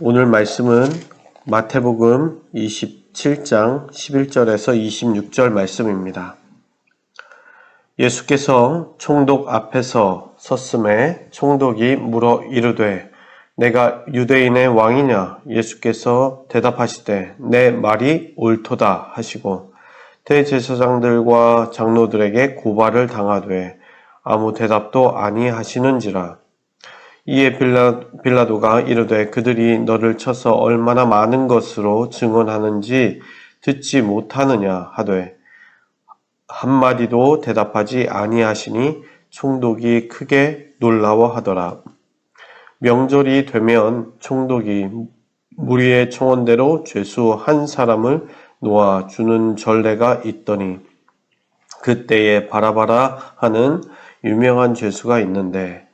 오늘 말씀은 마태복음 27장 11절에서 26절 말씀입니다. 예수께서 총독 앞에서 섰음에 총독이 물어 이르되 내가 유대인의 왕이냐? 예수께서 대답하시되 내 말이 옳도다 하시고 대제사장들과 장로들에게 고발을 당하되 아무 대답도 아니하시는지라. 이에 빌라도가 이르되 그들이 너를 쳐서 얼마나 많은 것으로 증언하는지 듣지 못하느냐 하되 한마디도 대답하지 아니하시니 총독이 크게 놀라워하더라. 명절이 되면 총독이 무리의 청원대로 죄수 한 사람을 놓아 주는 전례가 있더니 그때에 바라바라 하는 유명한 죄수가 있는데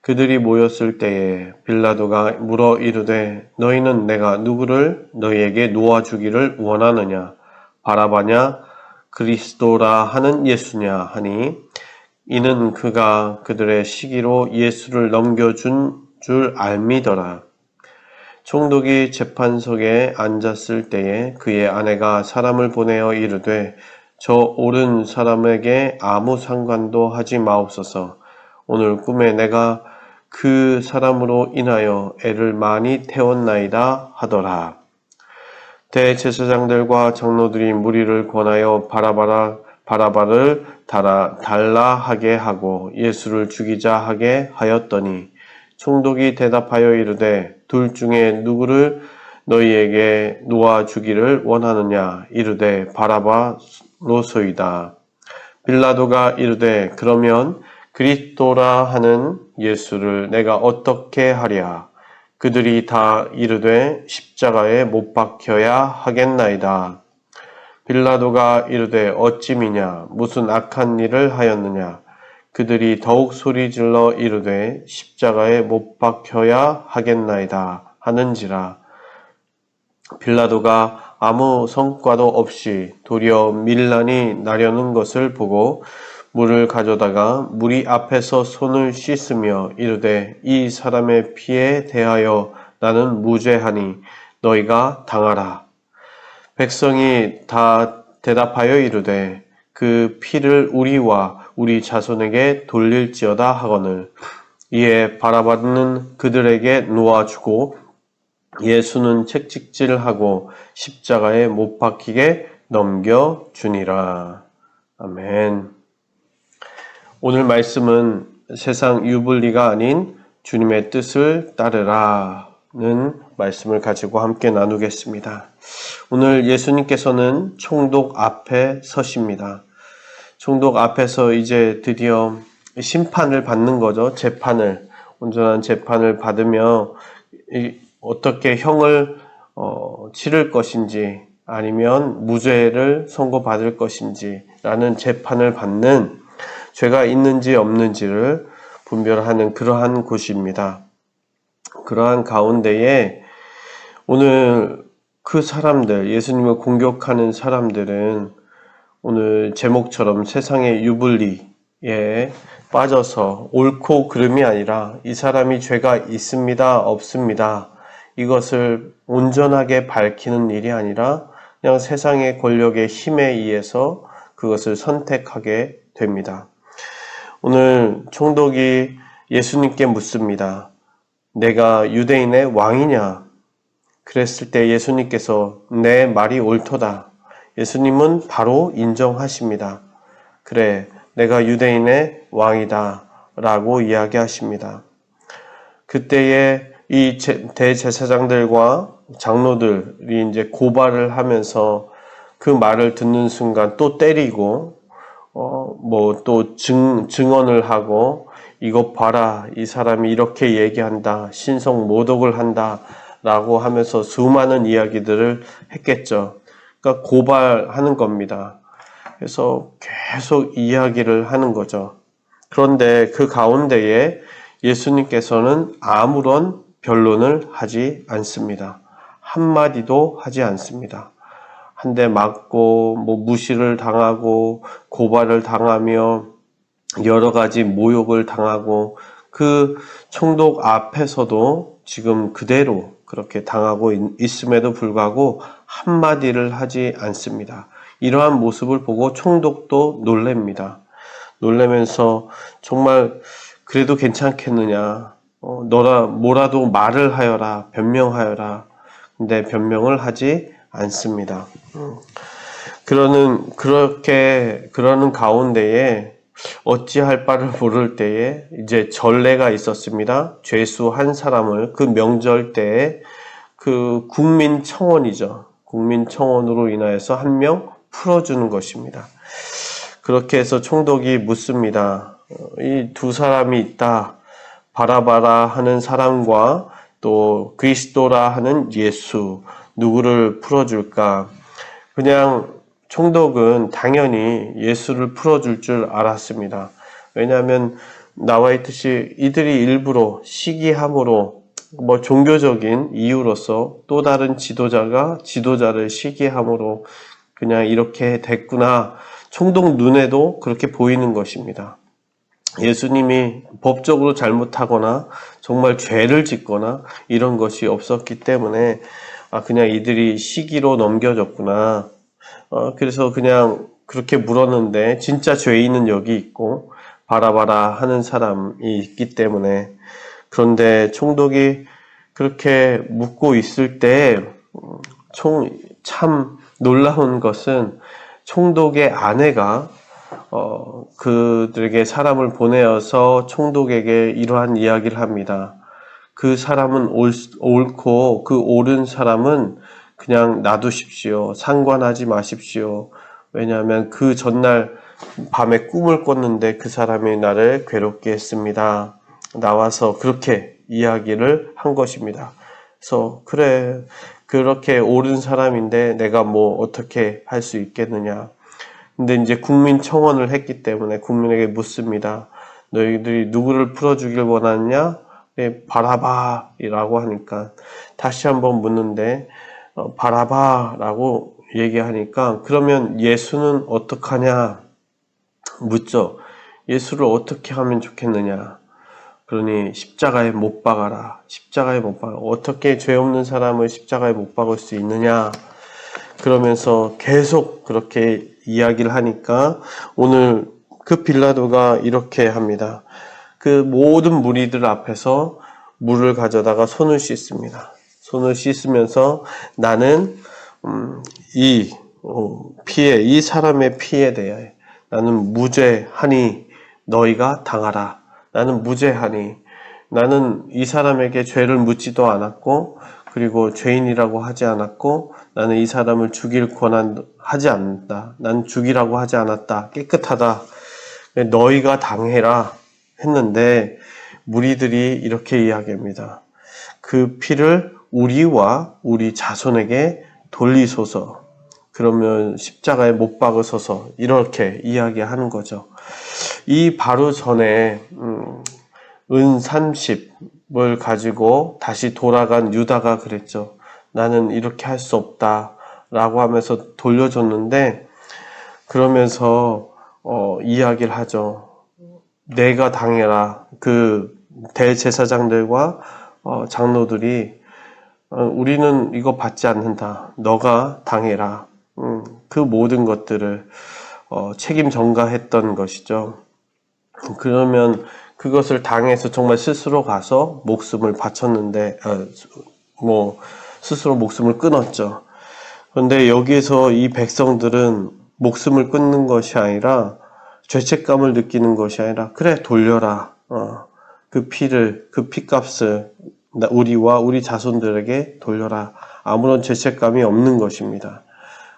그들이 모였을 때에 빌라도가 물어 이르되 너희는 내가 누구를 너희에게 놓아주기를 원하느냐? 바라바냐? 그리스도라 하는 예수냐? 하니 이는 그가 그들의 시기로 예수를 넘겨준 줄 알미더라. 총독이 재판석에 앉았을 때에 그의 아내가 사람을 보내어 이르되 저 옳은 사람에게 아무 상관도 하지 마옵소서. 오늘 꿈에 내가 그 사람으로 인하여 애를 많이 태웠나이다 하더라. 대제사장들과 장로들이 무리를 권하여 바라바를 달라 하게 하고 예수를 죽이자 하게 하였더니 총독이 대답하여 이르되 둘 중에 누구를 너희에게 놓아 주기를 원하느냐? 이르되 바라바로소이다. 빌라도가 이르되 그러면 그리스도라 하는 예수를 내가 어떻게 하랴? 그들이 다 이르되 십자가에 못 박혀야 하겠나이다. 빌라도가 이르되 어찌미냐? 무슨 악한 일을 하였느냐? 그들이 더욱 소리질러 이르되 십자가에 못 박혀야 하겠나이다 하는지라. 빌라도가 아무 성과도 없이 도리어 밀란이 나려는 것을 보고 물을 가져다가 무리 앞에서 손을 씻으며 이르되 이 사람의 피에 대하여 나는 무죄하니 너희가 당하라. 백성이 다 대답하여 이르되 그 피를 우리와 우리 자손에게 돌릴지어다 하거늘. 이에 바라바는 그들에게 놓아주고 예수는 채찍질하고 십자가에 못 박히게 넘겨주니라. 아멘. 오늘 말씀은 세상 유불리가 아닌 주님의 뜻을 따르라는 말씀을 가지고 함께 나누겠습니다. 오늘 예수님께서는 총독 앞에 서십니다. 총독 앞에서 이제 드디어 심판을 받는 거죠. 온전한 재판을 받으며 어떻게 형을 치를 것인지 아니면 무죄를 선고받을 것인지 라는 재판을 받는 죄가 있는지 없는지를 분별하는 그러한 곳입니다. 그러한 가운데에 오늘 그 사람들, 예수님을 공격하는 사람들은 오늘 제목처럼 세상의 유불리에 빠져서 옳고 그름이 아니라 이 사람이 죄가 있습니다, 없습니다. 이것을 온전하게 밝히는 일이 아니라 그냥 세상의 권력의 힘에 의해서 그것을 선택하게 됩니다. 오늘 총독이 예수님께 묻습니다. 내가 유대인의 왕이냐? 그랬을 때 예수님께서 내 말이 옳도다. 예수님은 바로 인정하십니다. 그래, 내가 유대인의 왕이다 라고 이야기하십니다. 그때에 이 대제사장들과 장로들이 이제 고발을 하면서 그 말을 듣는 순간 또 때리고 또 증언을 하고 이것 봐라, 이 사람이 이렇게 얘기한다, 신성 모독을 한다 라고 하면서 수많은 이야기들을 했겠죠. 그러니까 고발하는 겁니다. 그래서 계속 이야기를 하는 거죠. 그런데 그 가운데에 예수님께서는 아무런 변론을 하지 않습니다. 한마디도 하지 않습니다. 한 대 맞고 무시를 당하고 고발을 당하며 여러 가지 모욕을 당하고 그 총독 앞에서도 지금 그대로 그렇게 당하고 있음에도 불구하고 한마디를 하지 않습니다. 이러한 모습을 보고 총독도 놀랍니다. 놀라면서 정말 그래도 괜찮겠느냐. 너라 뭐라도 말을 하여라. 변명하여라. 근데 변명을 하지 않습니다. 그러는 가운데에 어찌할 바를 모를 때에 이제 전례가 있었습니다. 죄수 한 사람을 그 명절 때에 그 국민청원이죠. 국민청원으로 인하여서 한 명 풀어주는 것입니다. 그렇게 해서 총독이 묻습니다. 이 두 사람이 있다. 바라바라 하는 사람과 또 그리스도라 하는 예수, 누구를 풀어줄까? 그냥 총독은 당연히 예수를 풀어줄 줄 알았습니다. 왜냐하면 나와 있듯이 이들이 일부러 시기함으로 종교적인 이유로서 또 다른 지도자를 시기함으로 그냥 이렇게 됐구나. 총독 눈에도 그렇게 보이는 것입니다. 예수님이 법적으로 잘못하거나 정말 죄를 짓거나 이런 것이 없었기 때문에 그냥 이들이 시기로 넘겨졌구나. 그래서 그냥 그렇게 물었는데 진짜 죄인은 여기 있고 바라바라 하는 사람이 있기 때문에 그런데 총독이 그렇게 묻고 있을 때 참 놀라운 것은 총독의 아내가 그들에게 사람을 보내어서 총독에게 이러한 이야기를 합니다. 그 사람은 옳고 그 옳은 사람은 그냥 놔두십시오. 상관하지 마십시오. 왜냐하면 그 전날 밤에 꿈을 꿨는데 그 사람이 나를 괴롭게 했습니다. 나와서 그렇게 이야기를 한 것입니다. 그래서 그래 그렇게 옳은 사람인데 내가 뭐 어떻게 할 수 있겠느냐. 근데 이제 국민청원을 했기 때문에 국민에게 묻습니다. 너희들이 누구를 풀어주길 원하느냐? 네, 바라바라고 하니까 다시 한번 묻는데 바라바라고 얘기하니까 그러면 예수는 어떡하냐 묻죠. 예수를 어떻게 하면 좋겠느냐? 그러니 십자가에 못 박아라. 십자가에 못 박아. 어떻게 죄 없는 사람을 십자가에 못 박을 수 있느냐? 그러면서 계속 그렇게 이야기를 하니까 오늘 그 빌라도가 이렇게 합니다. 그 모든 무리들 앞에서 물을 가져다가 손을 씻습니다. 손을 씻으면서 나는 이 사람의 피에 대해 나는 무죄하니 너희가 당하라. 나는 무죄하니 나는 이 사람에게 죄를 묻지도 않았고 그리고 죄인이라고 하지 않았고 나는 이 사람을 죽일 권한 하지 않는다. 난 죽이라고 하지 않았다. 깨끗하다. 너희가 당해라 했는데 무리들이 이렇게 이야기합니다. 그 피를 우리와 우리 자손에게 돌리소서. 그러면 십자가에 못 박으소서. 이렇게 이야기하는 거죠. 이 바로 전에 은 30을 가지고 다시 돌아간 유다가 그랬죠. 나는 이렇게 할 수 없다 라고 하면서 돌려줬는데 그러면서 이야기를 하죠. 내가 당해라. 그 대제사장들과 장로들이 우리는 이거 받지 않는다. 너가 당해라. 그 모든 것들을 책임 전가했던 것이죠. 그러면 그것을 당해서 정말 스스로 가서 목숨을 바쳤는데 스스로 목숨을 끊었죠. 그런데 여기에서 이 백성들은 목숨을 끊는 것이 아니라 죄책감을 느끼는 것이 아니라 그래 돌려라. 그 피값을 우리와 우리 자손들에게 돌려라. 아무런 죄책감이 없는 것입니다.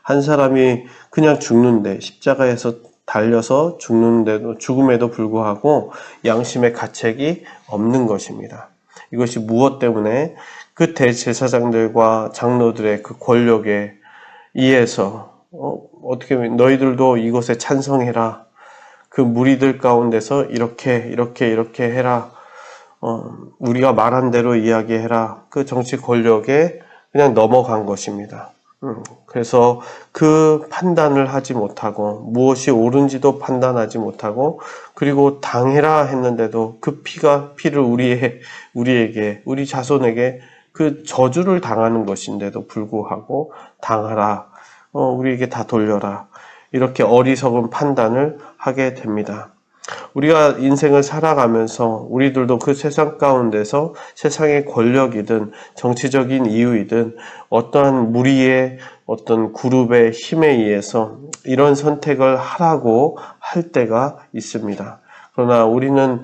한 사람이 그냥 죽는데 십자가에서 달려서 죽음에도 불구하고 양심의 가책이 없는 것입니다. 이것이 무엇 때문에 그 대제사장들과 장로들의 그 권력에 의해서 어떻게 너희들도 이것에 찬성해라. 그 무리들 가운데서 이렇게 해라. 우리가 말한 대로 이야기해라. 그 정치 권력에 그냥 넘어간 것입니다. 그래서 그 판단을 하지 못하고 무엇이 옳은지도 판단하지 못하고 그리고 당해라 했는데도 그 피를 우리에게 우리 자손에게 그 저주를 당하는 것인데도 불구하고 당하라, 우리에게 다 돌려라, 이렇게 어리석은 판단을 하게 됩니다. 우리가 인생을 살아가면서 우리들도 그 세상 가운데서 세상의 권력이든 정치적인 이유이든 어떠한 무리의 어떤 그룹의 힘에 의해서 이런 선택을 하라고 할 때가 있습니다. 그러나 우리는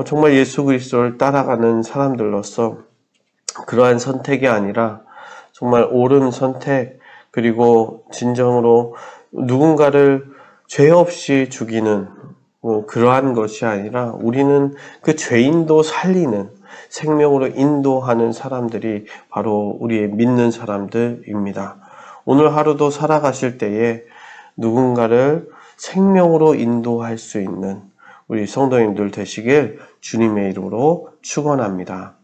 정말 예수 그리스도를 따라가는 사람들로서 그러한 선택이 아니라 정말 옳은 선택, 그리고 진정으로 누군가를 죄 없이 죽이는 그러한 것이 아니라 우리는 그 죄인도 살리는, 생명으로 인도하는 사람들이 바로 우리의 믿는 사람들입니다. 오늘 하루도 살아가실 때에 누군가를 생명으로 인도할 수 있는 우리 성도님들 되시길 주님의 이름으로 축원합니다.